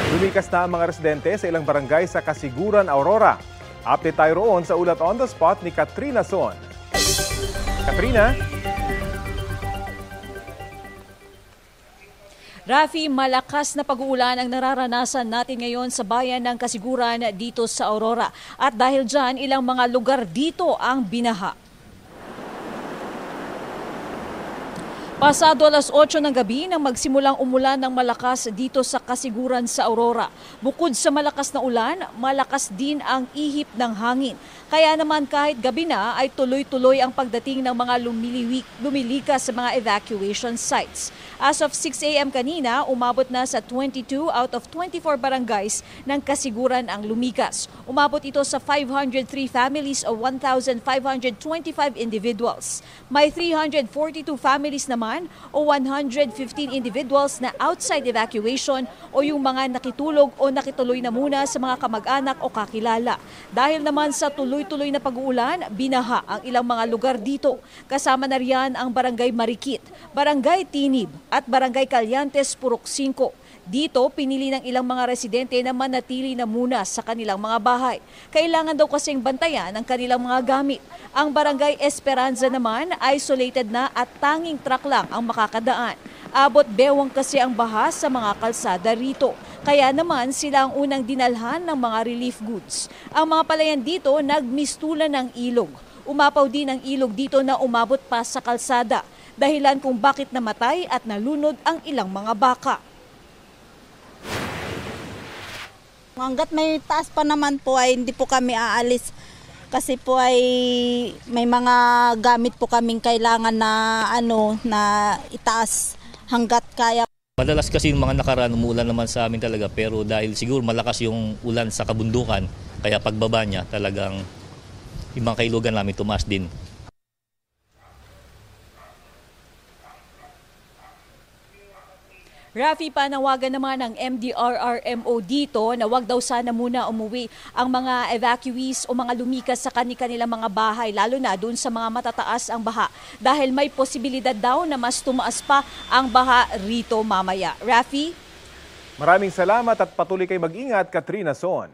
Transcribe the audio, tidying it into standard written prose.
Lumikas na ang mga residente sa ilang barangay sa Kasiguran, Aurora. Update tayo roon sa ulat on the spot ni Katrina Son. Katrina? Rafi, malakas na pag-uulan ang nararanasan natin ngayon sa bayan ng Kasiguran dito sa Aurora. At dahil dyan, ilang mga lugar dito ang binaha. Pasado alas 8 ng gabi nang magsimulang umulan ng malakas dito sa Kasiguran sa Aurora. Bukod sa malakas na ulan, malakas din ang ihip ng hangin. Kaya naman kahit gabi na ay tuloy-tuloy ang pagdating ng mga lumilikas sa mga evacuation sites. As of 6 a.m. kanina, umabot na sa 22 out of 24 barangays ng Kasiguran ang lumikas. Umabot ito sa 503 families o 1,525 individuals. May 342 families naman o 115 individuals na outside evacuation o yung mga nakitulog o nakituloy na muna sa mga kamag-anak o kakilala. Dahil naman sa tuloy-tuloy na pag-uulan, binaha ang ilang mga lugar dito. Kasama na riyan ang Barangay Marikit, Barangay Tinib at Barangay Calyantes, Purok 5. Dito, pinili ng ilang mga residente na manatili na muna sa kanilang mga bahay. Kailangan daw kasing bantayan ang kanilang mga gamit. Ang Barangay Esperanza naman, isolated na at tanging truck lang ang makakadaan. Abot bewang kasi ang baha sa mga kalsada rito. Kaya naman sila ang unang dinalhan ng mga relief goods. Ang mga palayan dito nagmistulan ng ilog. Umapaw din ang ilog dito na umabot pa sa kalsada. Dahilan kung bakit namatay at nalunod ang ilang mga baka. Hanggat may taas pa naman po ay hindi po kami aalis kasi po ay may mga gamit po kaming kailangan na itaas hanggat kaya. Madalas kasi yung mga nakaraan umulan naman sa amin talaga pero dahil siguro malakas yung ulan sa kabundukan kaya pagbaba niya talagang yung mga kailugan namin tumaas din. Rafi, panawagan naman ng MDRRMO dito na wag daw sana muna umuwi ang mga evacuees o mga lumikas sa kanilang mga bahay, lalo na doon sa mga matataas ang baha dahil may posibilidad daw na mas tumaas pa ang baha rito mamaya. Rafi? Maraming salamat at patuloy kayo mag-ingat, Katrina Son.